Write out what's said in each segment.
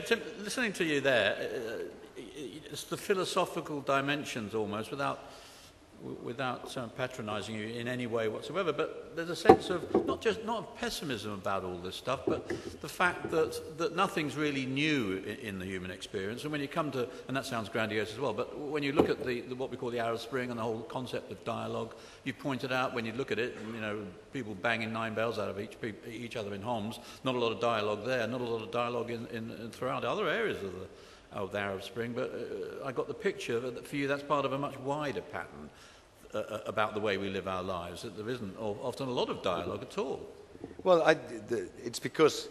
Tim, listening to you there, it's the philosophical dimensions almost, without patronising you in any way whatsoever. But there's a sense of not of pessimism about all this stuff, but the fact that nothing's really new in the human experience. And when you come to, and that sounds grandiose as well, but when you look at the what we call the Arab Spring and the whole concept of dialogue, you pointed out when you look at it, people banging 9 bells out of each other in Homs, not a lot of dialogue there, not a lot of dialogue in throughout other areas of the Arab Spring. But I got the picture that for you that's part of a much wider pattern about the way we live our lives, that there isn't often a lot of dialogue at all. Well, it's because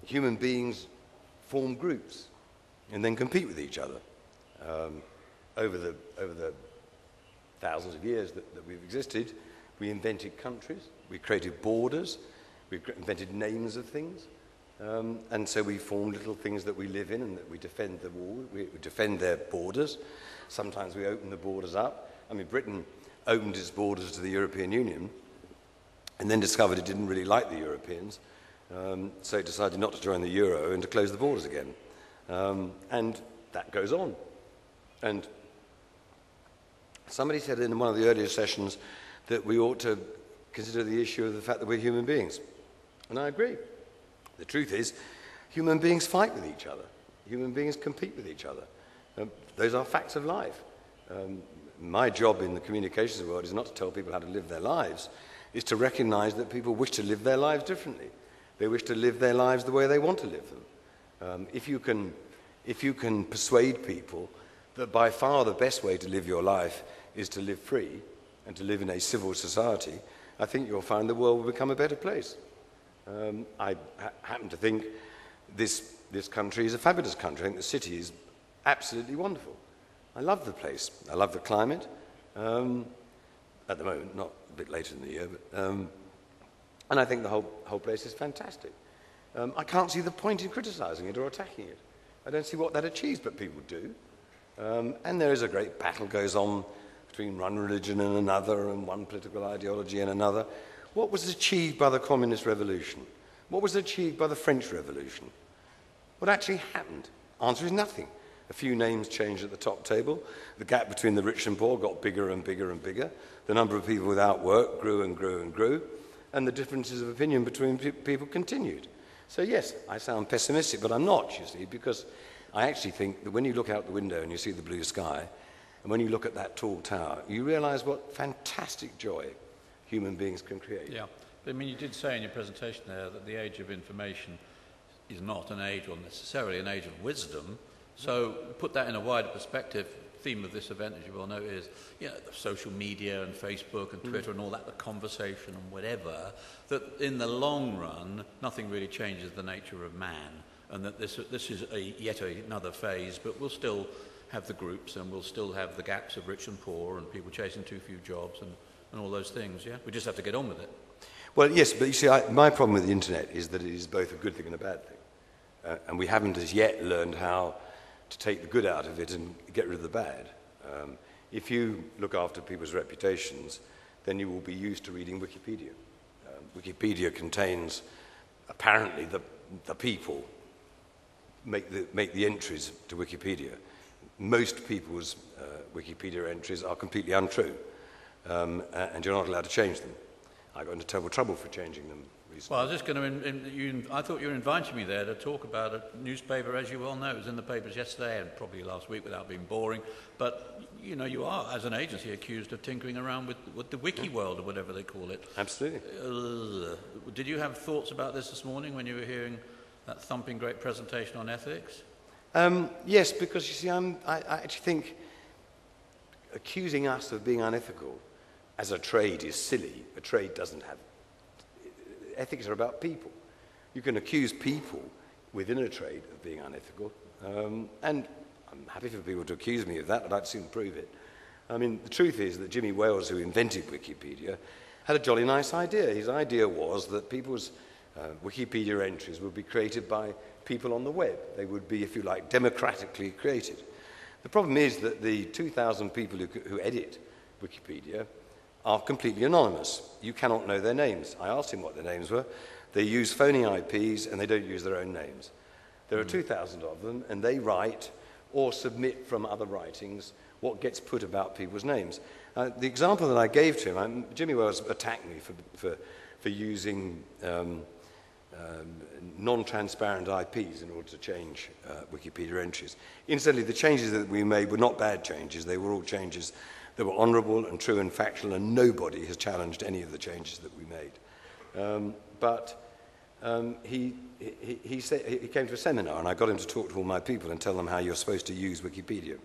human beings form groups and then compete with each other. Over the thousands of years that we've existed, we invented countries, we created borders, we invented names of things, and so we form little things that we live in and that we defend the wall, we defend their borders. Sometimes we open the borders up. I mean, Britain opened its borders to the European Union and then discovered it didn't really like the Europeans, so it decided not to join the euro and to close the borders again. And that goes on. And somebody said in one of the earlier sessions that we ought to consider the issue of the fact that we're human beings. And I agree. The truth is, human beings fight with each other. Human beings compete with each other. Those are facts of life. My job in the communications world is not to tell people how to live their lives, is to recognize that people wish to live their lives differently. They wish to live their lives the way they want to live them. If you can persuade people that by far the best way to live your life is to live free and to live in a civil society, I think you'll find the world will become a better place. I happen to think this country is a fabulous country. I think the city is absolutely wonderful. I love the place. I love the climate. At the moment, not a bit later in the year, but, and I think the whole place is fantastic. I can't see the point in criticising it or attacking it. I don't see what that achieves, but people do. And there is a great battle goes on between one religion and another and one political ideology and another. What was achieved by the Communist Revolution? What was achieved by the French Revolution? What actually happened? Answer is nothing. A few names changed at the top table. The gap between the rich and poor got bigger and bigger and bigger. The number of people without work grew and grew and grew. And the differences of opinion between people continued. So yes, I sound pessimistic, but I'm not, you see, because I actually think that when you look out the window and you see the blue sky, and when you look at that tall tower, you realize what fantastic joy human beings can create. Yeah. I mean, you did say in your presentation there that the age of information is not an age, or necessarily an age of wisdom. So put that in a wider perspective. Theme of this event, as you well know, is the social media and Facebook and Twitter and all that, the conversation and whatever, that in the long run, nothing really changes the nature of man, and that this is yet another phase, but we'll still have the groups and we'll still have the gaps of rich and poor and people chasing too few jobs and all those things, yeah? We just have to get on with it. Well, yes, but you see, my problem with the internet is that it is both a good thing and a bad thing. And we haven't as yet learned how to take the good out of it and get rid of the bad. If you look after people's reputations, then you will be used to reading Wikipedia. Wikipedia contains, apparently, the people make the entries to Wikipedia. Most people's Wikipedia entries are completely untrue, and you're not allowed to change them. I got into terrible trouble for changing them recently. Well, I was just going to, I thought you were inviting me there to talk about a newspaper, as you well know. It was in the papers yesterday and probably last week without being boring. But, you are, as an agency, accused of tinkering around with the wiki world or whatever they call it. Absolutely. Did you have thoughts about this morning when you were hearing that thumping great presentation on ethics? Yes, because, you see, I actually think accusing us of being unethical as a trade is silly. A trade doesn't have... Ethics are about people. You can accuse people within a trade of being unethical, and I'm happy for people to accuse me of that, but I'd soon prove it. I mean, the truth is that Jimmy Wales, who invented Wikipedia, had a jolly nice idea. His idea was that people's Wikipedia entries would be created by people on the web. They would be, if you like, democratically created. The problem is that the 2,000 people who edit Wikipedia are completely anonymous. You cannot know their names. I asked him what their names were. They use phony IPs and they don't use their own names. There are 2,000 of them, and they write or submit from other writings what gets put about people's names. The example that I gave to him, Jimmy Wales attacked me for using non-transparent IPs in order to change Wikipedia entries. Incidentally, the changes that we made were not bad changes. They were all changes that were honourable and true and factual, and nobody has challenged any of the changes that we made. He said, he came to a seminar, and I got him to talk to all my people and tell them how you're supposed to use Wikipedia.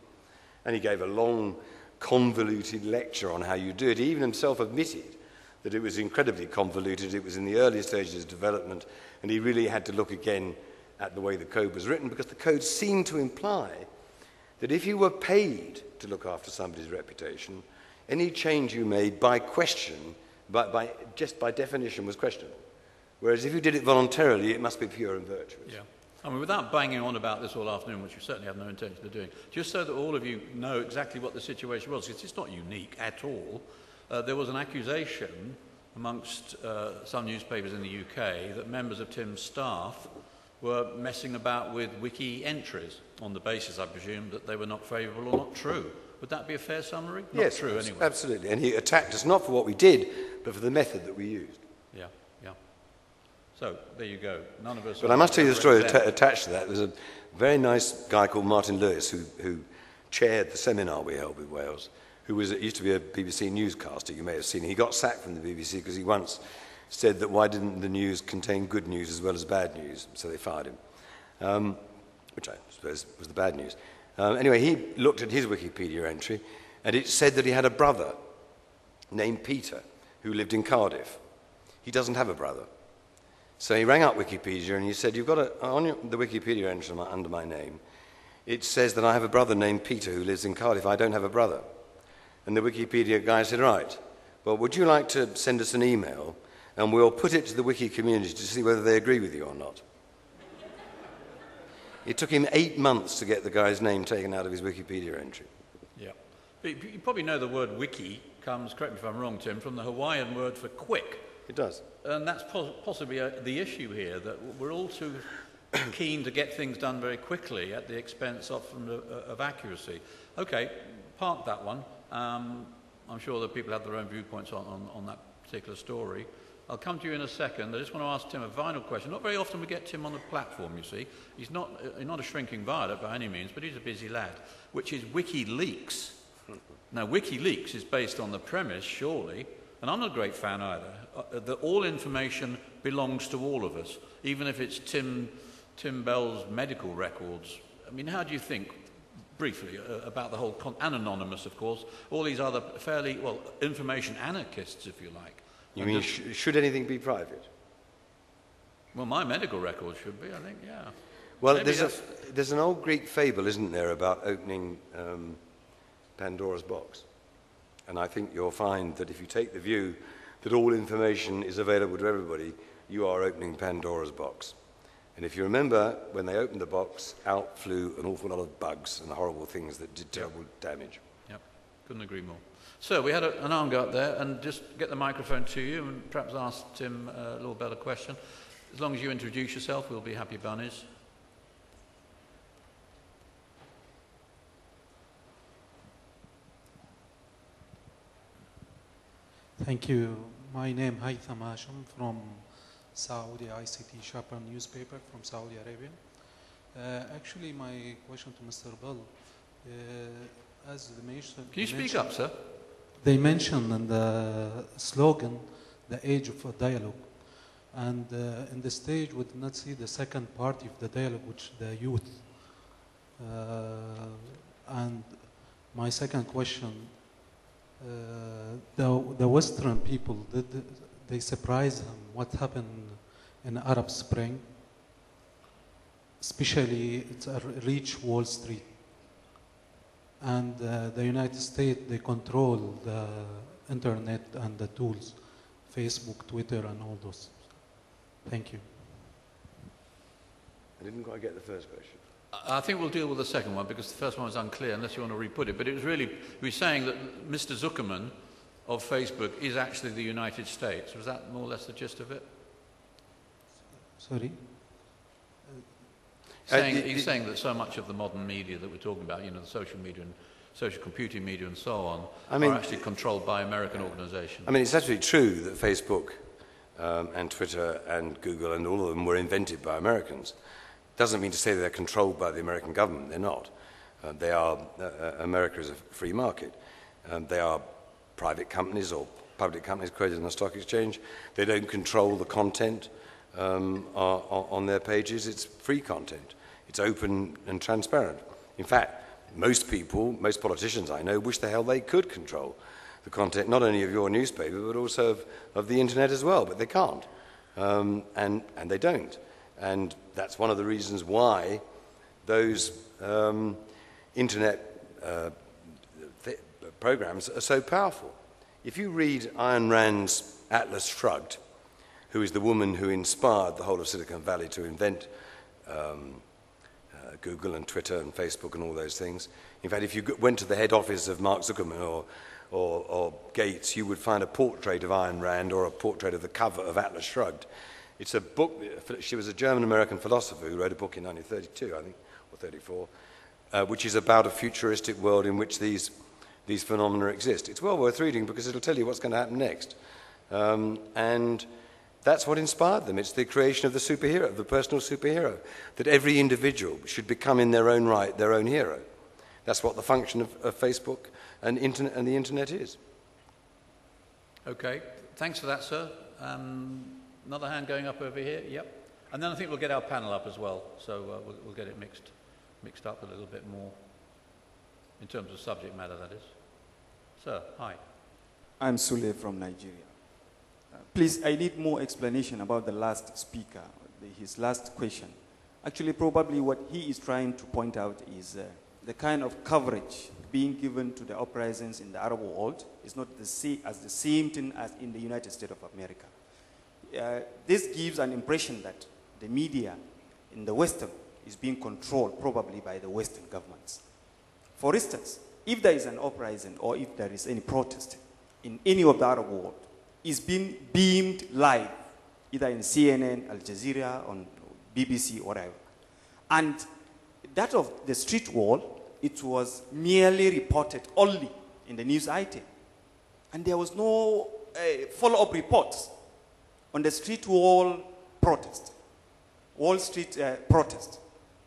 And he gave a long, convoluted lecture on how you do it. He even himself admitted that it was incredibly convoluted. It was in the early stages of development, and he really had to look again at the way the code was written, because the code seemed to imply that if you were paid to look after somebody's reputation, any change you made by definition was questionable. Whereas if you did it voluntarily, it must be pure and virtuous. Yeah. I mean, without banging on about this all afternoon, which you certainly have no intention of doing, just so that all of you know exactly what the situation was, because it's not unique at all, there was an accusation amongst some newspapers in the UK that members of Tim's staff were messing about with wiki entries on the basis, I presume, that they were not favourable or not true. Would that be a fair summary? Yes, not true, anyway. Absolutely. And he attacked us not for what we did, but for the method that we used. Yeah, yeah. So, there you go. None of us... But I must tell you the story attached to that. There's a very nice guy called Martin Lewis who chaired the seminar we held with Wales, who used to be a BBC newscaster. You may have seen him. He got sacked from the BBC because he once said that why didn't the news contain good news as well as bad news? So they fired him, which I suppose was the bad news. Anyway, he looked at his Wikipedia entry, and it said that he had a brother named Peter who lived in Cardiff. He doesn't have a brother. So he rang up Wikipedia and he said, you've got on the Wikipedia entry under my name, it says that I have a brother named Peter who lives in Cardiff. I don't have a brother. And the Wikipedia guy said, right, well, would you like to send us an email and we'll put it to the wiki community to see whether they agree with you or not? It took him 8 months to get the guy's name taken out of his Wikipedia entry. Yeah. But you probably know the word wiki comes, correct me if I'm wrong, Tim, from the Hawaiian word for quick. It does. And that's possibly the issue here, that we're all too keen to get things done very quickly at the expense often of accuracy. Okay, park that one. I'm sure that people have their own viewpoints on that particular story. I'll come to you in a second. I just want to ask Tim a final question. Not very often we get Tim on the platform, you see. He's not a shrinking violet by any means, but he's a busy lad, which is Wikileaks. Now, Wikileaks is based on the premise, surely, and I'm not a great fan either, that all information belongs to all of us, even if it's Tim Bell's medical records. I mean, how do you think, briefly, about the whole, and anonymous, of course, all these other fairly, well, information anarchists, if you like. You mean, should anything be private? Well, my medical records should be, I think, yeah. Well, there's an old Greek fable, isn't there, about opening Pandora's box. And I think you'll find that if you take the view that all information is available to everybody, you are opening Pandora's box. And if you remember, when they opened the box, out flew an awful lot of bugs and horrible things that did terrible damage. Yep, couldn't agree more. So we had an arm go up there, and just get the microphone to you and perhaps ask Tim a little better question. As long as you introduce yourself, we'll be happy bunnies. Thank you. My name is Haytham Hashim from Saudi ICT Chapter newspaper from Saudi Arabia. Actually, my question to Mr. Bell, as the mentioned... Can you speak up, sir? They mentioned in the slogan, the age of dialogue. And in the stage, we did not see the second part of the dialogue, which the youth. And my second question, the Western people, did they surprise them what happened in Arab Spring? Especially, it's reach Wall Street. And the United States, they control the internet and the tools, Facebook, Twitter, and all those. Thank you. I didn't quite get the first question. I think we'll deal with the second one, because the first one was unclear, unless you want to re-put it. But it was really, we were saying that Mr. Zuckerman of Facebook is actually the United States. Was that more or less the gist of it? Sorry? He's saying that so much of the modern media that we're talking about, you know, the social media and social computing media and so on, are actually controlled by American organizations. I mean, it's absolutely true that Facebook and Twitter and Google and all of them were invented by Americans. Doesn't mean to say they're controlled by the American government. They're not. America is a free market. They are private companies or public companies created on the stock exchange. They don't control the content on their pages. It's free content. It's open and transparent. In fact, most people, most politicians I know, wish the hell they could control the content, not only of your newspaper, but also of the internet as well, but they can't. And they don't. And that's one of the reasons why those internet programs are so powerful. If you read Ayn Rand's Atlas Shrugged, who is the woman who inspired the whole of Silicon Valley to invent Google and Twitter and Facebook and all those things. In fact, if you went to the head office of Mark Zuckerberg or Gates, you would find a portrait of Ayn Rand or a portrait of the cover of Atlas Shrugged. It's a book. She was a German-American philosopher who wrote a book in 1932, I think, or 34, which is about a futuristic world in which these phenomena exist. It's well worth reading because it'll tell you what's going to happen next. And that's what inspired them. It's the creation of the superhero, of the personal superhero, that every individual should become in their own right their own hero. That's what the function of Facebook and the internet is. Okay, thanks for that, sir. Another hand going up over here. Yep. And then I think we'll get our panel up as well, so we'll get it mixed up a little bit more in terms of subject matter, that is. Sir, hi. I'm Sule from Nigeria. Please, I need more explanation about the last speaker, his last question. Actually, probably what he is trying to point out is the kind of coverage being given to the uprisings in the Arab world is not the same thing as in the United States of America. This gives an impression that the media in the Western is being controlled probably by the Western governments. For instance, if there is an uprising or if there is any protest in any of the Arab world, it's being beamed live, either in CNN, Al Jazeera, on BBC, whatever. And that of the street wall, it was merely reported only in the news item. And there was no follow-up reports on the street wall protest, Wall Street protest.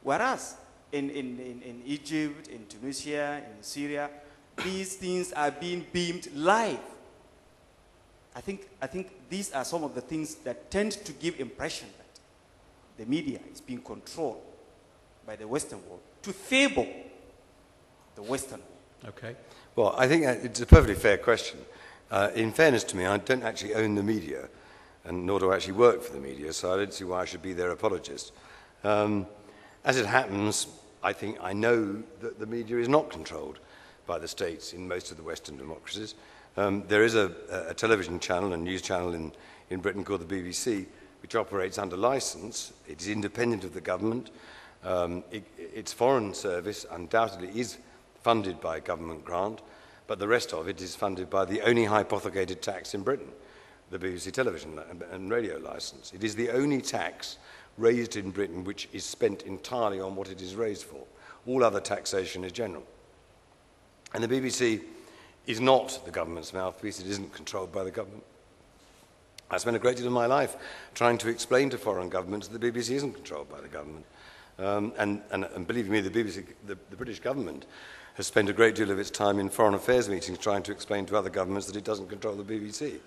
Whereas in Egypt, in Tunisia, in Syria, these things are being beamed live. I think these are some of the things that tend to give impression that the media is being controlled by the Western world to favor the Western world. Okay. Well, I think it's a perfectly fair question. In fairness to me, I don't actually own the media, and nor do I actually work for the media, so I don't see why I should be their apologist. As it happens, I think I know that the media is not controlled by the states in most of the Western democracies. There is a television channel, a news channel in Britain called the BBC, which operates under license. It is independent of the government. Its foreign service undoubtedly is funded by government grant, but the rest of it is funded by the only hypothecated tax in Britain, the BBC television and radio license. It is the only tax raised in Britain which is spent entirely on what it is raised for. All other taxation is general. And the BBC is not the government's mouthpiece. It isn't controlled by the government. I spent a great deal of my life trying to explain to foreign governments that the BBC isn't controlled by the government. And believe me, the BBC, the British government, has spent a great deal of its time in foreign affairs meetings trying to explain to other governments that it doesn't control the BBC.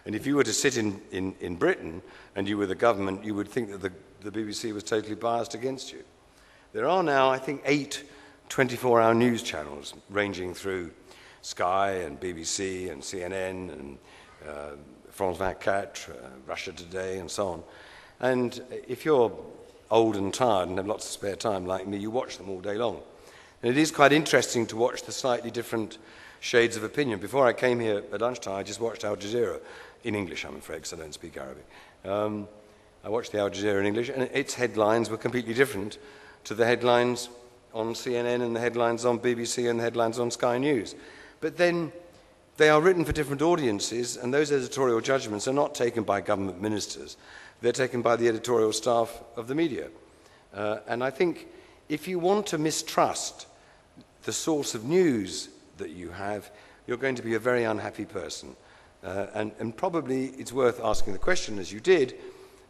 And if you were to sit in Britain and you were the government, you would think that the BBC was totally biased against you. There are now, I think, 8 24-hour news channels ranging through Sky and BBC and CNN and France 24, Russia Today and so on. And if you're old and tired and have lots of spare time like me, you watch them all day long. And it is quite interesting to watch the slightly different shades of opinion. Before I came here at lunchtime, I just watched Al Jazeera in English, I'm afraid, because I don't speak Arabic. I watched the Al Jazeera in English, and its headlines were completely different to the headlines on CNN and the headlines on BBC and the headlines on Sky News. But then they are written for different audiences, and those editorial judgments are not taken by government ministers. They're taken by the editorial staff of the media. And I think if you want to mistrust the source of news that you have, you're going to be a very unhappy person. And probably it's worth asking the question, as you did,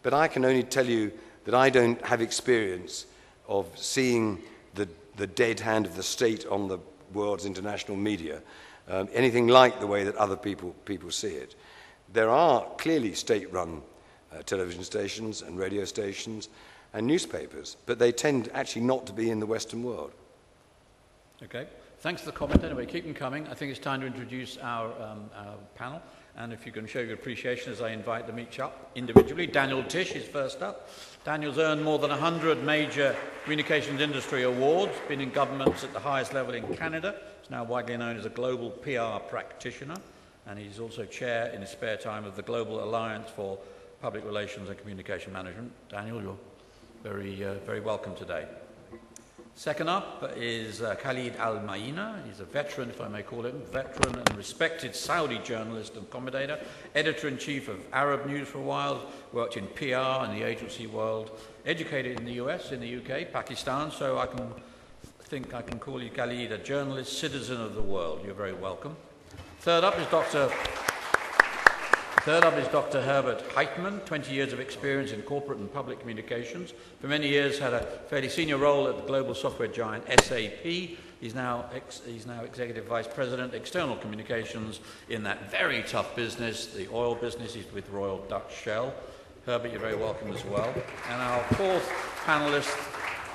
but I can only tell you that I don't have experience of seeing the dead hand of the state on the world's international media, anything like the way that other people see it. There are clearly state-run television stations and radio stations and newspapers, but they tend actually not to be in the Western world. Okay. Thanks for the comment. Anyway, keep them coming. I think it's time to introduce our panel. And if you can show your appreciation as I invite them each up individually. Daniel Tisch is first up. Daniel's earned more than 100 major communications industry awards, been in governments at the highest level in Canada. He's now widely known as a global PR practitioner. And he's also chair in his spare time of the Global Alliance for Public Relations and Communication Management. Daniel, you're very welcome today. Second up is Khalid Al-Maina. He's a veteran, if I may call him, veteran and respected Saudi journalist and commentator, editor-in-chief of Arab News for a while, worked in PR in the agency world, educated in the US, in the UK, Pakistan, so I think I can call you, Khalid, a journalist, citizen of the world. You're very welcome. Third up is Dr. Herbert Heitman, 20 years of experience in corporate and public communications. For many years had a fairly senior role at the global software giant SAP. He's now Executive Vice President, External Communications in that very tough business, the oil business. He's with Royal Dutch Shell. Herbert, you're very welcome as well. And our fourth panelist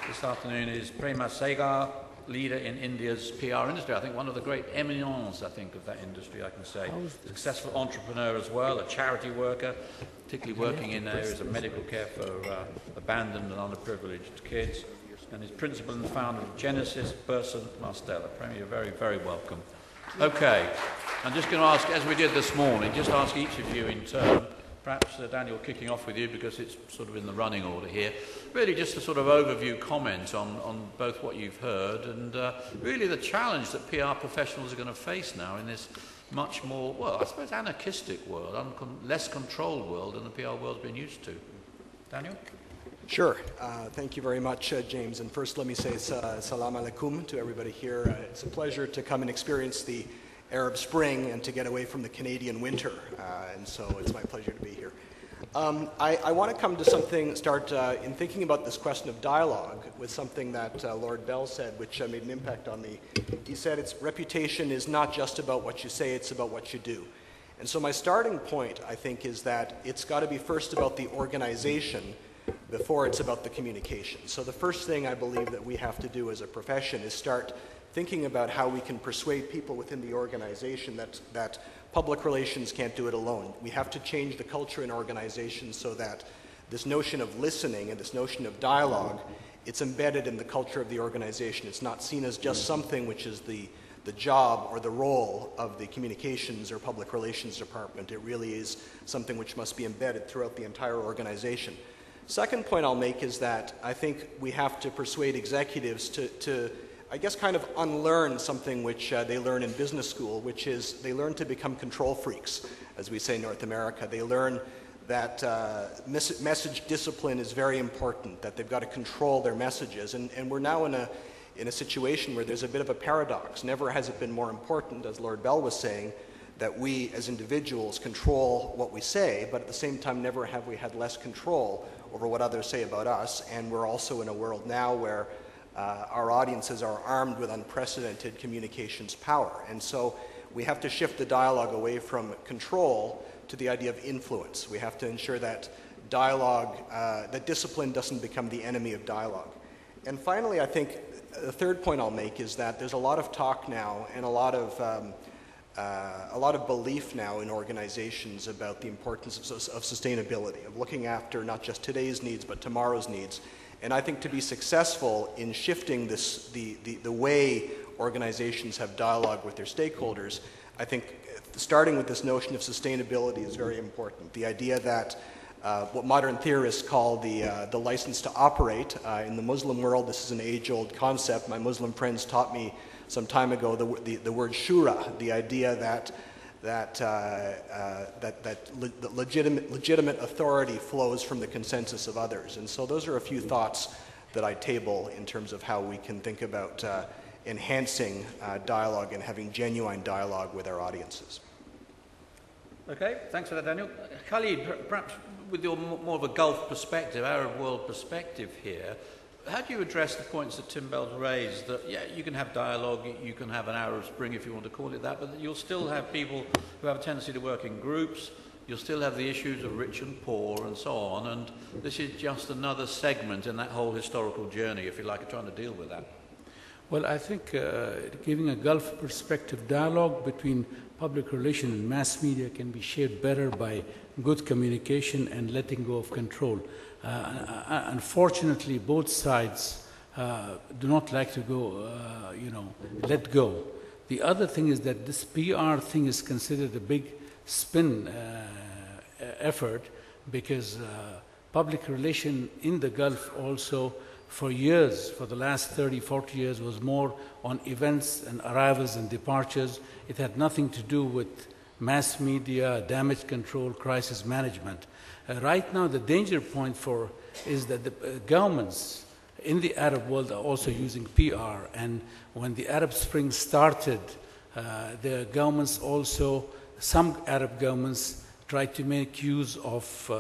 this afternoon is Prema Segar, leader in India's PR industry. I think one of the great eminences, of that industry, I can say. Successful entrepreneur as well, a charity worker, particularly working in areas of medical care for abandoned and underprivileged kids. And is principal and founder of Genesis Burson Marstella. Premier, you're very welcome. Okay, I'm just going to ask, as we did this morning, just ask each of you in turn, perhaps Daniel kicking off with you because it's sort of in the running order here, really just a sort of overview comment on both what you've heard and really the challenge that PR professionals are going to face now in this much more, well, I suppose anarchistic world, less controlled world than the PR world's been used to. Daniel? Sure. Thank you very much, James. And first let me say salam alaikum to everybody here. It's a pleasure to come and experience the Arab Spring and to get away from the Canadian winter, and so it's my pleasure to be here. I want to come to start in thinking about this question of dialogue with something that Lord Bell said, which made an impact on me. He said its reputation is not just about what you say, it's about what you do. And so my starting point, I think, is that it's got to be first about the organization before it's about the communication. So the first thing I believe that we have to do as a profession is start thinking about how we can persuade people within the organization that public relations can't do it alone. We have to change the culture in organizations so that this notion of listening and this notion of dialogue, it's embedded in the culture of the organization. It's not seen as just something which is the job or the role of the communications or public relations department. It really is something which must be embedded throughout the entire organization. Second point I'll make is that I think we have to persuade executives to I guess kind of unlearn something which they learn in business school, which is they learn to become control freaks, as we say in North America. They learn that message discipline is very important, that they've got to control their messages. And we're now in a situation where there's a bit of a paradox. Never has it been more important, as Lord Bell was saying, that we as individuals control what we say, but at the same time never have we had less control over what others say about us. And we're also in a world now where our audiences are armed with unprecedented communications power. And so we have to shift the dialogue away from control to the idea of influence. We have to ensure that dialogue, that discipline doesn't become the enemy of dialogue. And finally, I think the third point I'll make is that there's a lot of talk now and a lot of belief now in organizations about the importance of sustainability, of looking after not just today's needs but tomorrow's needs. And I think to be successful in shifting the way organizations have dialogue with their stakeholders, I think starting with this notion of sustainability is very important. The idea that what modern theorists call the license to operate. In the Muslim world, this is an age-old concept. My Muslim friends taught me some time ago the word shura, the idea that legitimate authority flows from the consensus of others. And so those are a few thoughts that I table in terms of how we can think about enhancing dialogue and having genuine dialogue with our audiences. Okay, thanks for that, Daniel. Khalid, perhaps with your more of a Gulf perspective, Arab world perspective here, how do you address the points that Tim Bell's raised that, yeah, you can have dialogue, you can have an Arab Spring if you want to call it that, but you'll still have people who have a tendency to work in groups, you'll still have the issues of rich and poor and so on, and this is just another segment in that whole historical journey, if you like, of trying to deal with that. Well, I think giving a Gulf perspective dialogue between public relations and mass media can be shared better by good communication and letting go of control. Unfortunately, both sides do not like to go, let go. The other thing is that this PR thing is considered a big spin effort because public relation in the Gulf also for years, for the last 30, 40 years, was more on events and arrivals and departures. It had nothing to do with mass media, damage control, crisis management. Right now, the danger point is that the governments in the Arab world are also using PR. And when the Arab Spring started, the governments also, some Arab governments tried to make use of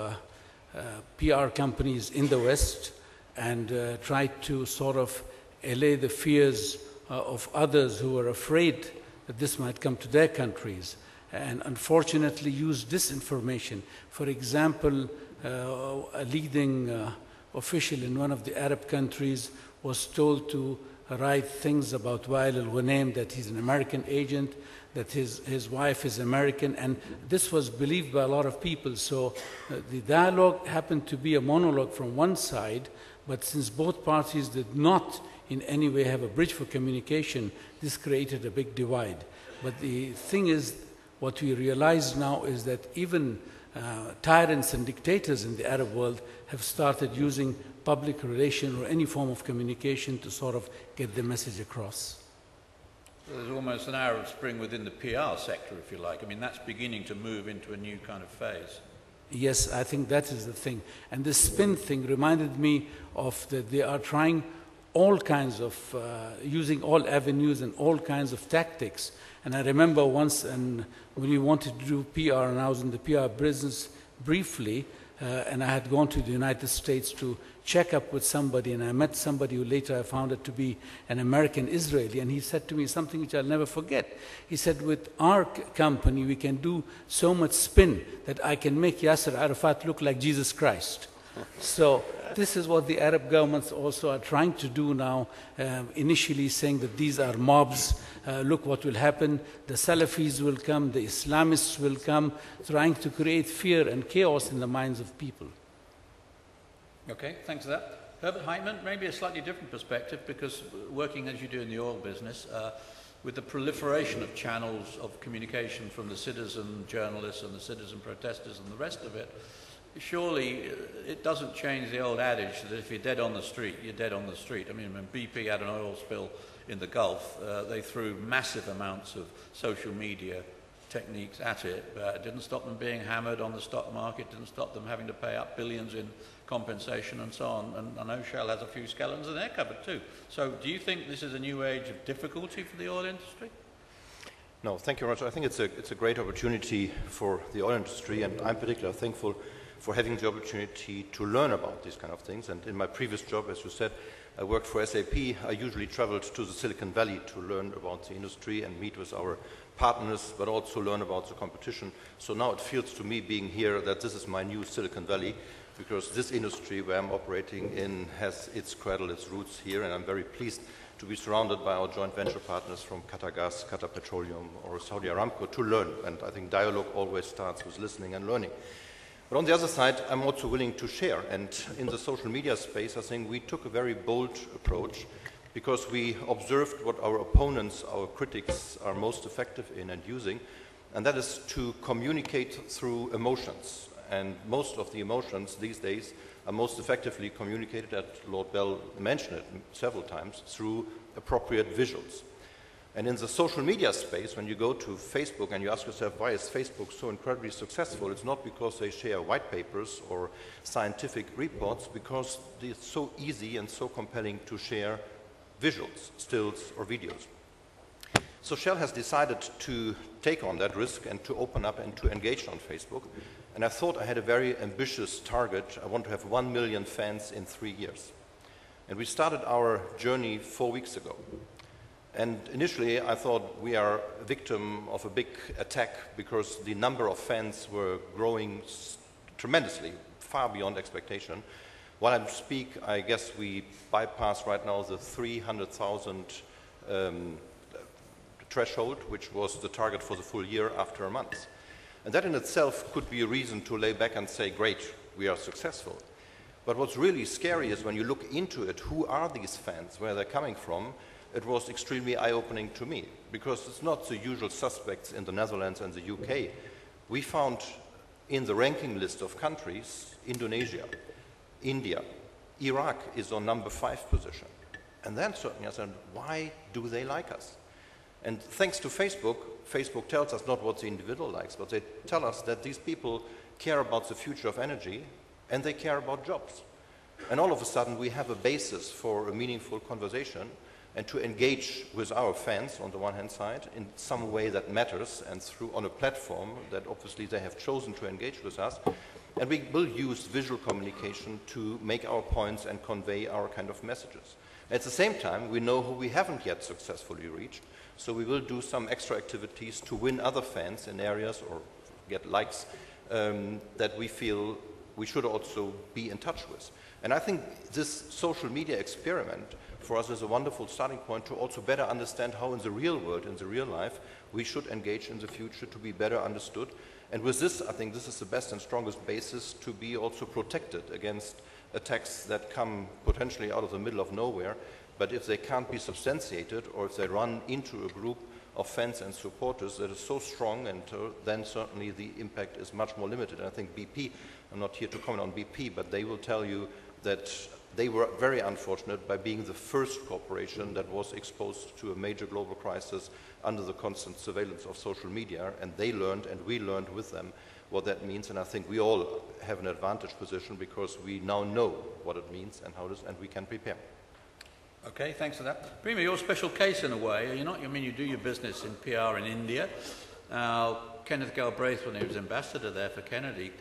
PR companies in the West and tried to sort of allay the fears of others who were afraid that this might come to their countries, and unfortunately use disinformation. For example, a leading official in one of the Arab countries was told to write things about Wael al-Ghunaim, that he's an American agent, that his wife is American, and this was believed by a lot of people. So the dialogue happened to be a monologue from one side, but since both parties did not in any way have a bridge for communication, this created a big divide. But the thing is, what we realize now is that even tyrants and dictators in the Arab world have started using public relation or any form of communication to sort of get the message across. So there's almost an Arab Spring within the PR sector, if you like. I mean, that's beginning to move into a new kind of phase. Yes, I think that is the thing. And this spin thing reminded me of that they are trying all kinds of, using all avenues and all kinds of tactics. And I remember once when we wanted to do PR, and I was in the PR business briefly, and I had gone to the United States to check up with somebody, and I met somebody who later I found out to be an American Israeli, and he said to me something which I'll never forget. He said, with our company, we can do so much spin that I can make Yasser Arafat look like Jesus Christ. So this is what the Arab governments also are trying to do now, initially saying that these are mobs, look what will happen, the Salafis will come, the Islamists will come, trying to create fear and chaos in the minds of people. Okay, thanks for that. Herbert Heitman, maybe a slightly different perspective, because working as you do in the oil business, with the proliferation of channels of communication from the citizen journalists and the citizen protesters and the rest of it, surely it doesn't change the old adage that if you're dead on the street, you're dead on the street. I mean, when BP had an oil spill in the Gulf, they threw massive amounts of social media techniques at it, but it didn't stop them being hammered on the stock market, didn't stop them having to pay up billions in compensation and so on. And I know Shell has a few skeletons in their cupboard too. So do you think this is a new age of difficulty for the oil industry? No, thank you, Roger. I think it's a great opportunity for the oil industry, and I'm particularly thankful for having the opportunity to learn about these kind of things. And in my previous job, as you said, I worked for SAP. I usually traveled to the Silicon Valley to learn about the industry and meet with our partners, but also learn about the competition. So now it feels to me, being here, that this is my new Silicon Valley, because this industry where I'm operating in has its cradle, its roots here, and I'm very pleased to be surrounded by our joint venture partners from Qatar Gas, Qatar Petroleum, or Saudi Aramco to learn. And I think dialogue always starts with listening and learning. But on the other side, I'm also willing to share. And in the social media space, I think we took a very bold approach, because we observed what our opponents, our critics, are most effective in and using, and that is to communicate through emotions. And most of the emotions these days are most effectively communicated, as Lord Bell mentioned it several times, through appropriate visuals. And in the social media space, when you go to Facebook and you ask yourself, why is Facebook so incredibly successful? It's not because they share white papers or scientific reports, because it's so easy and so compelling to share visuals, stills, or videos. So Shell has decided to take on that risk and to open up and to engage on Facebook. And I thought I had a very ambitious target. I want to have 1 million fans in 3 years. And we started our journey 4 weeks ago. And initially I thought we are a victim of a big attack because the number of fans were growing tremendously, far beyond expectation. While I speak, I guess we bypass right now the 300,000 threshold, which was the target for the full year after a month. And that in itself could be a reason to lay back and say, great, we are successful. But what's really scary is when you look into it, who are these fans, where they're coming from? It was extremely eye-opening to me, because it's not the usual suspects in the Netherlands and the UK. We found in the ranking list of countries, Indonesia, India, Iraq is on number 5 position. And then certainly I said, why do they like us? And thanks to Facebook, Facebook tells us not what the individual likes, but they tell us that these people care about the future of energy and they care about jobs. And all of a sudden we have a basis for a meaningful conversation and to engage with our fans on the one hand side in some way that matters and through on a platform that obviously they have chosen to engage with us. And we will use visual communication to make our points and convey our kind of messages. At the same time, we know who we haven't yet successfully reached, so we will do some extra activities to win other fans in areas or get likes that we feel we should also be in touch with. And I think this social media experiment for us is a wonderful starting point to also better understand how in the real world, in the real life, we should engage in the future to be better understood. And with this, I think this is the best and strongest basis to be also protected against attacks that come potentially out of the middle of nowhere. But if they can't be substantiated or if they run into a group of fans and supporters that is so strong, and then certainly the impact is much more limited. And I think BP, I'm not here to comment on BP, but they will tell you that they were very unfortunate by being the first corporation that was exposed to a major global crisis under the constant surveillance of social media, and they learned and we learned with them what that means. And I think we all have an advantage position because we now know what it means and how it is, and we can prepare. Okay, thanks for that. Prima, you're a special case in a way. You're not, I mean, you do your business in PR in India. Kenneth Galbraith, when he was ambassador there for Kennedy,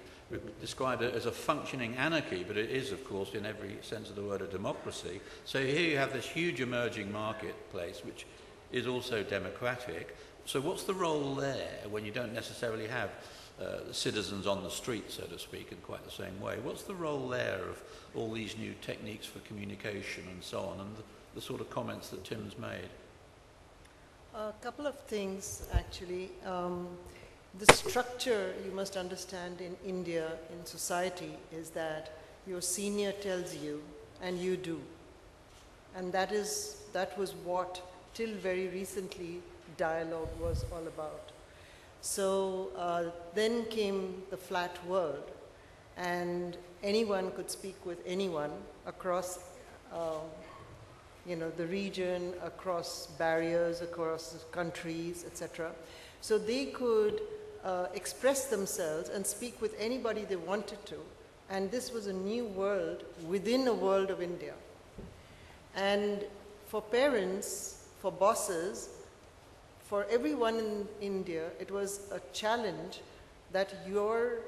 described it as a functioning anarchy, but it is, of course, in every sense of the word, a democracy. So here you have this huge emerging marketplace, which is also democratic. So what's the role there when you don't necessarily have citizens on the street, so to speak, in quite the same way? What's the role there of all these new techniques for communication and so on, and the sort of comments that Tim's made? A couple of things, actually. The structure you must understand in India, in society, is that your senior tells you and you do. And that was what, till very recently, dialogue was all about. So then came the flat world, and anyone could speak with anyone across the region, across barriers, across countries, etc. So they could express themselves and speak with anybody they wanted to. And this was a new world within a world of India. And for parents, for bosses, for everyone in India, it was a challenge that your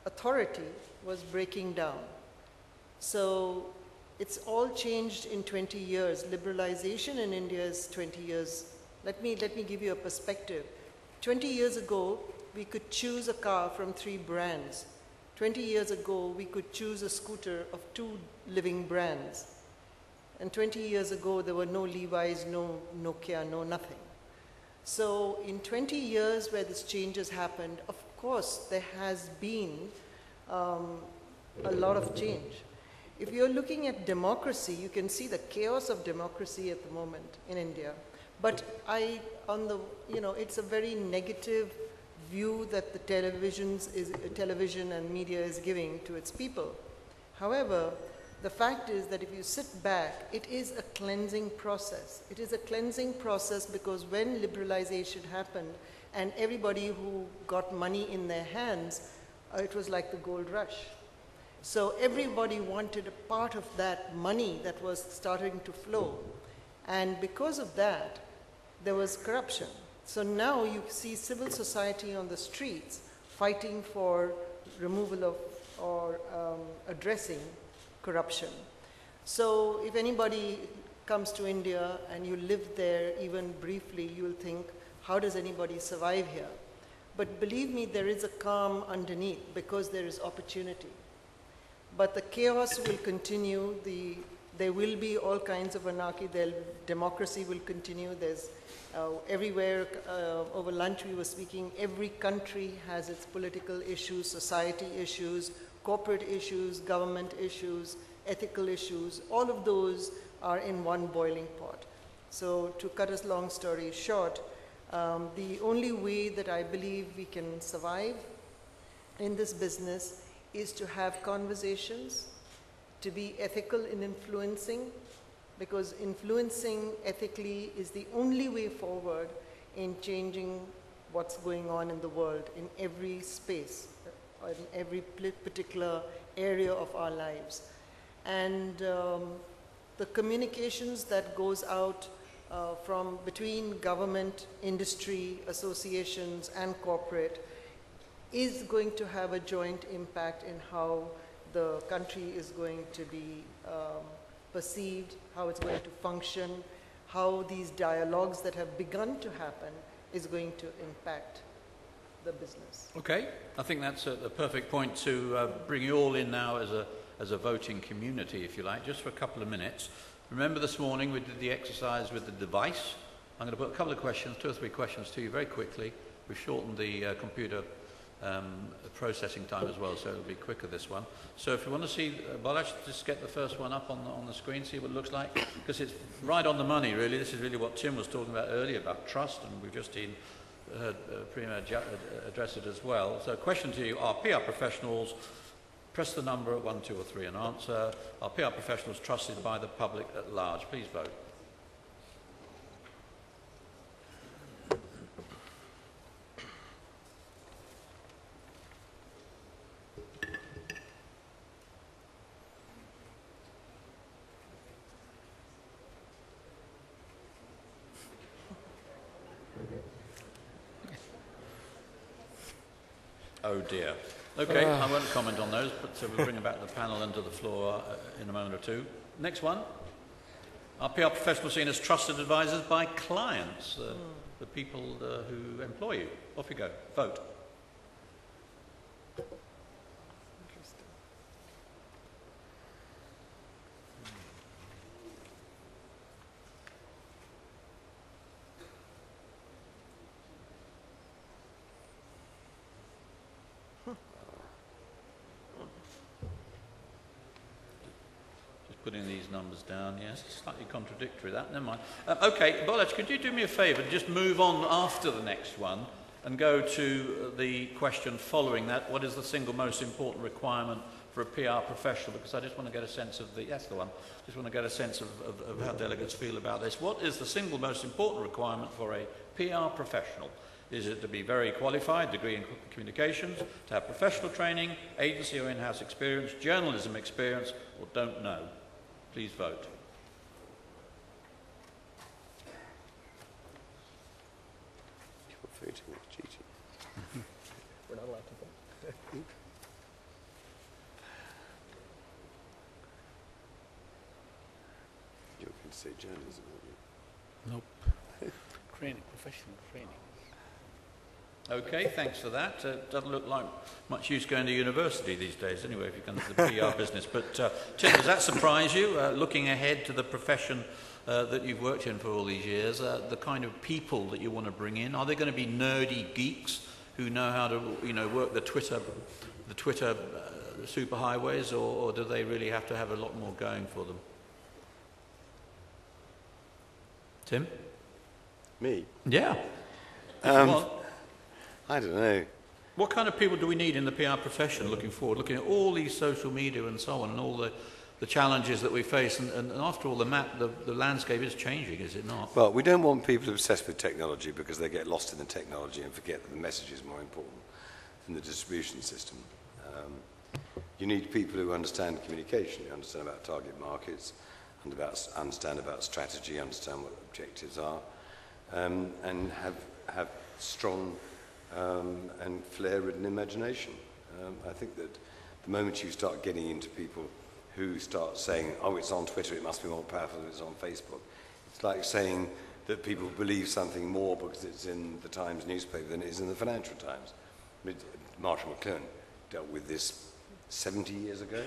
authority was breaking down. So it's all changed in 20 years. Liberalization in India is 20 years. Let me give you a perspective. 20 years ago, we could choose a car from 3 brands. 20 years ago, we could choose a scooter of 2 living brands. And 20 years ago, there were no Levi's, no Nokia, no nothing. So in 20 years where this change has happened, of course, there has been a lot of change. If you're looking at democracy, you can see the chaos of democracy at the moment in India. But it's a very negative view that the television and media is giving to its people. However, The fact is that if you sit back, it is a cleansing process. It is a cleansing process because when liberalization happened and everybody who got money in their hands, it was like the gold rush. So everybody wanted a part of that money that was starting to flow. And because of that, there was corruption. So now you see civil society on the streets fighting for removal of or addressing corruption. So if anybody comes to India and you live there even briefly, you'll think, how does anybody survive here? But believe me, there is a calm underneath because there is opportunity. But the chaos will continue. There will be all kinds of anarchy. Democracy will continue. There's everywhere, over lunch we were speaking, every country has its political issues, society issues, corporate issues, government issues, ethical issues. All of those are in one boiling pot. So to cut a long story short, the only way that I believe we can survive in this business is to have conversations, to be ethical in influencing, because influencing ethically is the only way forward in changing what's going on in the world, in every space, or in every particular area of our lives. And the communications that goes out from between government, industry, associations, and corporate is going to have a joint impact in how the country is going to be perceived, how it's going to function, how these dialogues that have begun to happen is going to impact the business. Okay, I think that's a perfect point to bring you all in now as a voting community, if you like, just for a couple of minutes. Remember this morning we did the exercise with the device. I'm going to put a couple of questions, 2 or 3 questions to you very quickly. We've shortened the computer processing time as well, so it'll be quicker this one. So if you want to see, Balazs, just get the first one up on the screen, see what it looks like, because it's right on the money, really. This is really what Tim was talking about earlier, about trust, and we've just heard Premier address it as well. So question to you, are PR professionals, press the number 1, 2 or 3 and answer, are PR professionals trusted by the public at large? Please vote. Oh dear. Okay, I won't comment on those, but we'll bring it back to the panel and to the floor in a moment or two. Next one. Are PR professionals seen as trusted advisors by clients, the people who employ you? Off you go. Vote. Interesting. Putting these numbers down, yes, it's slightly contradictory, that, never mind. Okay, Balazs, could you do me a favour and just move on after the next one and go to the question following that, what is the single most important requirement for a PR professional? Because I just want to get a sense of that's the one, just want to get a sense of how delegates feel about this. What is the single most important requirement for a PR professional? Is it to be very qualified, degree in communications, to have professional training, agency or in-house experience, journalism experience, or don't know? Please vote. You're voting is cheating. We're not allowed to vote. You're going to say journalism, aren't you? Nope. Training, professional training. Okay, thanks for that. Doesn't look like much use going to university these days anyway if you come to the PR business. But Tim, does that surprise you, looking ahead to the profession that you've worked in for all these years, the kind of people that you want to bring in? Are they going to be nerdy geeks who know how to work the Twitter superhighways, or do they really have to have a lot more going for them? Tim? Me? Yeah. I don't know. What kind of people do we need in the PR profession looking forward, looking at all these social media and so on, and all the challenges that we face. And after all, the landscape is changing, is it not? Well, we don't want people obsessed with technology because they get lost in the technology and forget that the message is more important than the distribution system. You need people who understand communication, who understand about target markets, and understand about strategy, understand what objectives are, and have strong and flair-ridden imagination. I think that the moment you start getting into people who start saying, oh, it's on Twitter, it must be more powerful than it's on Facebook, it's like saying that people believe something more because it's in the Times newspaper than it is in the Financial Times. Marshall McLuhan dealt with this 70 years ago.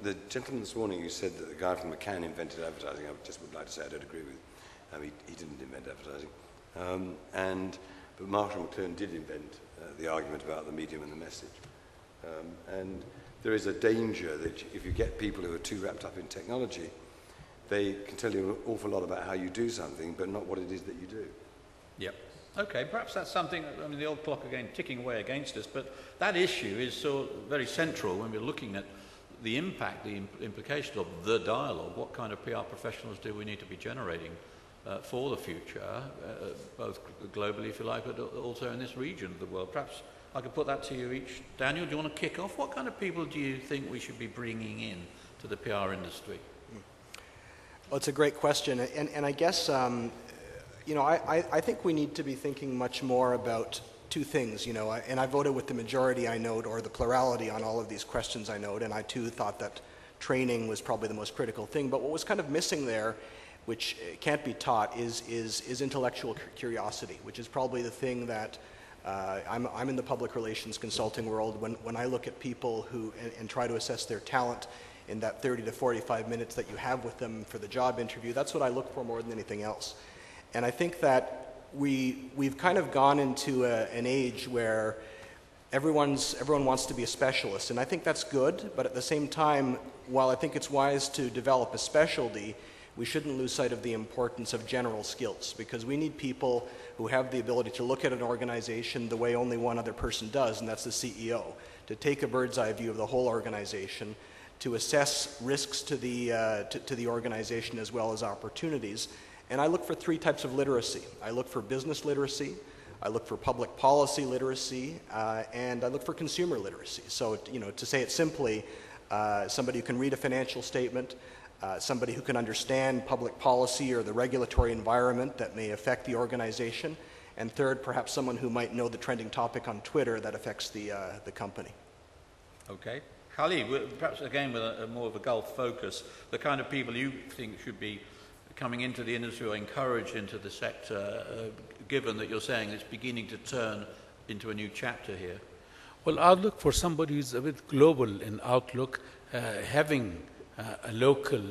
The gentleman this morning who said that the guy from McCann invented advertising, I just would like to say I don't agree with. He didn't invent advertising. But Marshall McLuhan did invent the argument about the medium and the message. And there is a danger that if you get people who are too wrapped up in technology, they can tell you an awful lot about how you do something, but not what it is that you do. Yep. Okay, perhaps that's something, I mean, the old clock again ticking away against us, but that issue is so very central when we're looking at the impact, the implications of the dialogue. What kind of PR professionals do we need to be generating for the future, both globally, if you like, but also in this region of the world? Perhaps I could put that to you each. Daniel, do you want to kick off? What kind of people do you think we should be bringing in to the PR industry? Well, it's a great question, and I guess I think we need to be thinking much more about two things, and I voted with the majority, I note, or the plurality on all of these questions, I note, and I too thought that training was probably the most critical thing. But what was kind of missing there, which can't be taught, is intellectual curiosity, which is probably the thing that I'm in the public relations consulting world. When I look at people who and try to assess their talent in that 30 to 45 minutes that you have with them for the job interview, that's what I look for more than anything else. And I think that we've kind of gone into an age where everyone wants to be a specialist, and I think that's good, but at the same time, while I think it's wise to develop a specialty, we shouldn't lose sight of the importance of general skills, because we need people who have the ability to look at an organization the way only one other person does, and that's the CEO, to take a bird's eye view of the whole organization, to assess risks to the organization as well as opportunities. And I look for three types of literacy. I look for business literacy, I look for public policy literacy, and I look for consumer literacy. So, to say it simply, somebody who can read a financial statement, somebody who can understand public policy or the regulatory environment that may affect the organization, and third, perhaps someone who might know the trending topic on Twitter that affects the company. Okay. Khalid, perhaps again with a more of a Gulf focus, the kind of people you think should be coming into the industry or encouraged into the sector, given that you're saying it's beginning to turn into a new chapter here? Well, I'll look for somebody who's a bit global in outlook. Having a local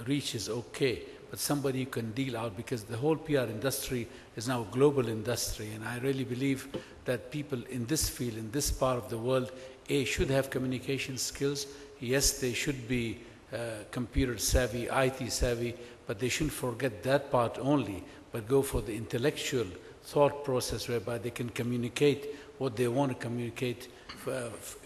reach is okay, but somebody who can deal out, because the whole PR industry is now a global industry, and I really believe that people in this field, in this part of the world, should have communication skills. Yes, they should be computer savvy, IT savvy, but they shouldn't forget that part only, but go for the intellectual thought process whereby they can communicate what they want to communicate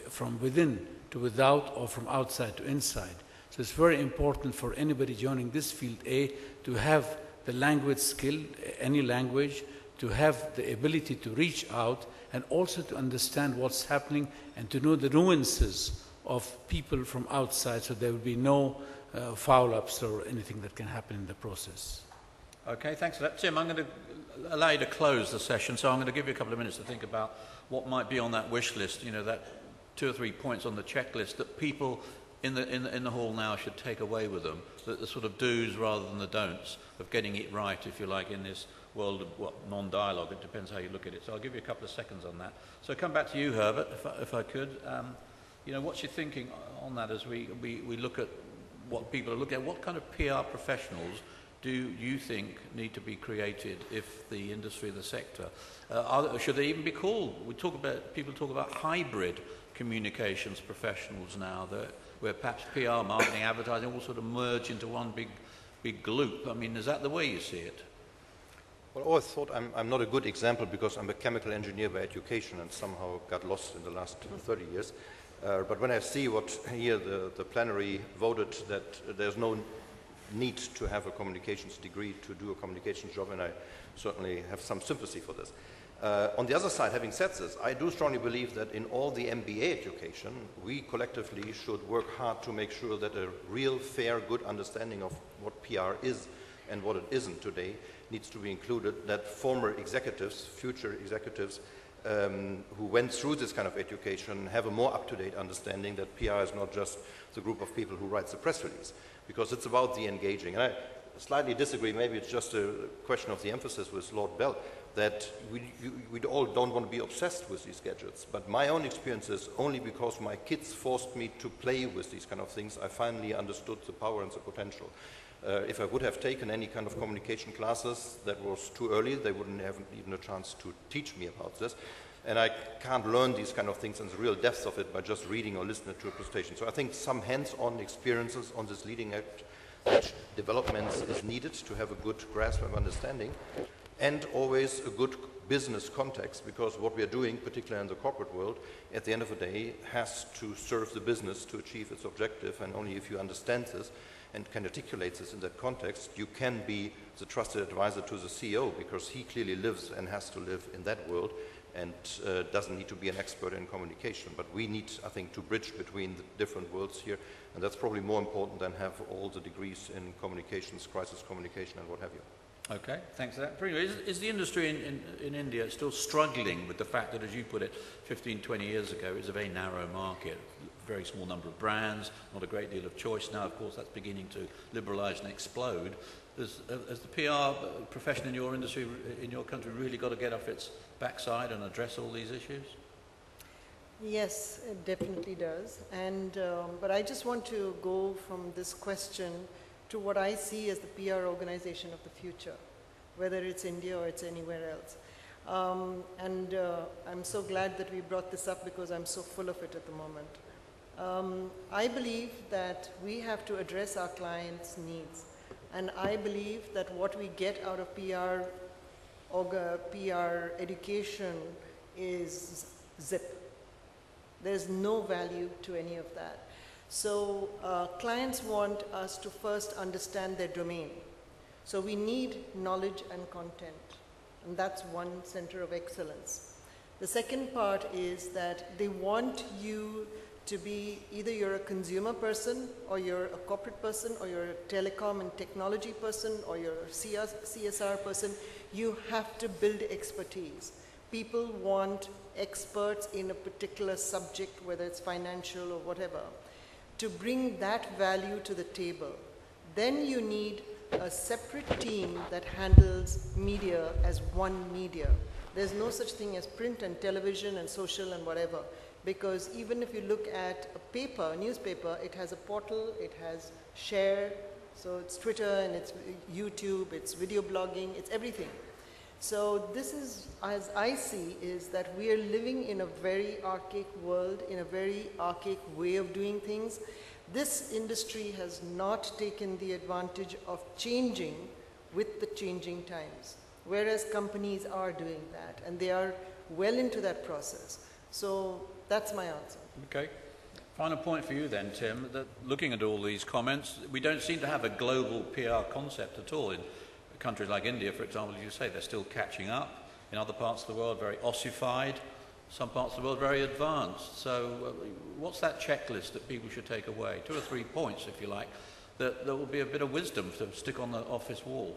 from within to without, or from outside to inside. So it's very important for anybody joining this field, to have the language skill, any language, to have the ability to reach out, and also to understand what's happening and to know the nuances of people from outside, so there will be no foul-ups or anything that can happen in the process. Okay, thanks for that. Tim, I'm going to allow you to close the session, so I'm going to give you a couple of minutes to think about what might be on that wish list, that 2 or 3 points on the checklist that people in the hall now should take away with them, the sort of do's rather than the don'ts of getting it right, if you like, in this world of non-dialogue. It depends how you look at it. So I'll give you a couple of seconds on that. So come back to you, Herbert, if I could. What's your thinking on that as we look at what people are looking at? What kind of PR professionals do you think need to be created if the industry, the sector, should they even be called? People talk about hybrid communications professionals now, where perhaps PR, marketing, advertising all sort of merge into one big gloop. I mean, is that the way you see it? Well, I always thought I'm not a good example because I'm a chemical engineer by education and somehow got lost in the last 30 years. But when I see what here the plenary voted, that there's no need to have a communications degree to do a communications job, and I certainly have some sympathy for this. On the other side, having said this, I do strongly believe that in all the MBA education, we collectively should work hard to make sure that a real, fair, good understanding of what PR is and what it isn't today needs to be included, that former executives, future executives, who went through this kind of education have a more up-to-date understanding that PR is not just the group of people who writes the press release, because it's about the engaging. And I slightly disagree, maybe it's just a question of the emphasis with Lord Bell, that we all don't want to be obsessed with these gadgets. But my own experience is only because my kids forced me to play with these kind of things, I finally understood the power and the potential. If I would have taken any kind of communication classes, that was too early. They wouldn't have even a chance to teach me about this. And I can't learn these kind of things and the real depths of it by just reading or listening to a presentation. So I think some hands-on experiences on this leading edge developments is needed to have a good grasp of understanding, and always a good business context, because what we are doing, particularly in the corporate world, at the end of the day, has to serve the business to achieve its objective, and only if you understand this and can articulate this in that context, you can be the trusted advisor to the CEO, because he clearly lives and has to live in that world and doesn't need to be an expert in communication. But we need, I think, to bridge between the different worlds here, and that's probably more important than have all the degrees in communications, crisis communication, and what have you. Okay, thanks for that. Is the industry in India still struggling with the fact that, as you put it, 15, 20 years ago, it was a very narrow market, very small number of brands, not a great deal of choice. Now, of course, that's beginning to liberalise and explode. Has the PR profession in your industry, in your country, really got to get off its backside and address all these issues? Yes, it definitely does. And but I just want to go from this question to what I see as the PR organization of the future, whether it's India or it's anywhere else. I'm so glad that we brought this up, because I'm so full of it at the moment. I believe that we have to address our clients' needs. And I believe that what we get out of PR education is zip. There's no value to any of that. So clients want us to first understand their domain. So we need knowledge and content, and that's one center of excellence. The second part is that they want you to be, either you're a consumer person, or you're a corporate person, or you're a telecom and technology person, or you're a CSR person. You have to build expertise. People want experts in a particular subject, whether it's financial or whatever, to bring that value to the table. Then you need a separate team that handles media as one media. There's no such thing as print and television and social and whatever, because even if you look at a paper, a newspaper, it has a portal, it has share, so it's Twitter and it's YouTube, it's video blogging, it's everything. So this is, as I see, is that we are living in a very archaic world, in a very archaic way of doing things. This industry has not taken the advantage of changing with the changing times, whereas companies are doing that, and they are well into that process. So that's my answer. Okay. Final point for you then, Tim, that looking at all these comments, we don't seem to have a global PR concept at all. In countries like India, for example, as you say, they're still catching up. In other parts of the world, very ossified. Some parts of the world, very advanced. So what's that checklist that people should take away? 2 or 3 points, if you like, that will be a bit of wisdom to stick on the office wall.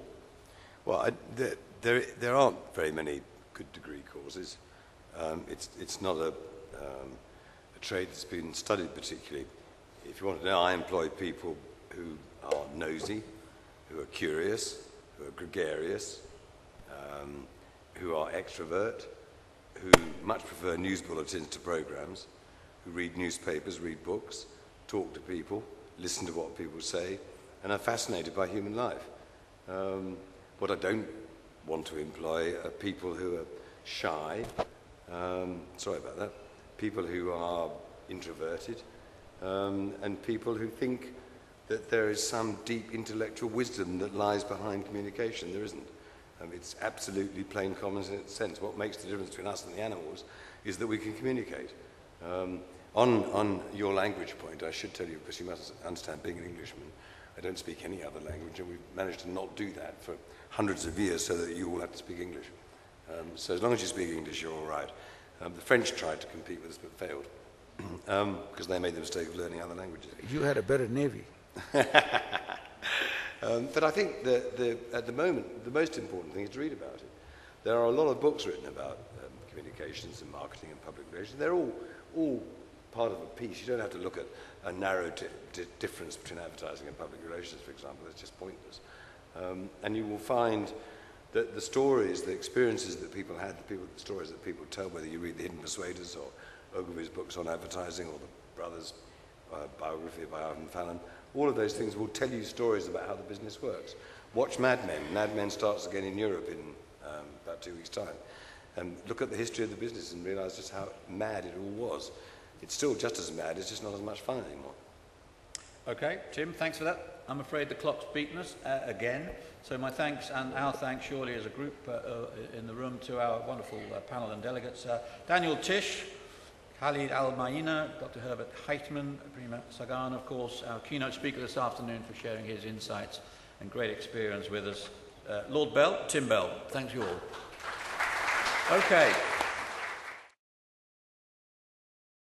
Well, there aren't very many good degree courses. It's not a trade that's been studied particularly. If you want to know, I employ people who are nosy, who are curious, who are gregarious, who are extrovert, who much prefer news bulletins to programs, who read newspapers, read books, talk to people, listen to what people say, and are fascinated by human life. What I don't want to employ are people who are shy, sorry about that, people who are introverted, and people who think that there is some deep intellectual wisdom that lies behind communication. There isn't. It's absolutely plain common sense. What makes the difference between us and the animals is that we can communicate. On your language point, I should tell you, because you must understand, being an Englishman, I don't speak any other language, and we've managed to not do that for hundreds of years so that you all have to speak English. So as long as you speak English, you're all right. The French tried to compete with us but failed because they made the mistake of learning other languages. You had a better navy. But I think that at the moment, the most important thing is to read about it. There are a lot of books written about communications and marketing and public relations. They're all part of a piece. You don't have to look at a narrow difference between advertising and public relations, for example. It's just pointless. And you will find that the stories, the experiences that people had, the stories that people tell, whether you read The Hidden Persuaders or Ogilvy's books on advertising or the brothers' biography by Ivan Fallon, all of those things will tell you stories about how the business works. Watch Mad Men. Mad Men starts again in Europe in about 2 weeks' time. And look at the history of the business and realize just how mad it all was. It's still just as mad, it's just not as much fun anymore. Okay, Tim, thanks for that. I'm afraid the clock's beaten us again. So my thanks and our thanks surely as a group in the room to our wonderful panel and delegates. Daniel Tisch, Khalid Al-Maina, Dr. Herbert Heitman, Prima Sagan, of course, our keynote speaker this afternoon for sharing his insights and great experience with us. Lord Bell, Tim Bell, thanks you all. Okay.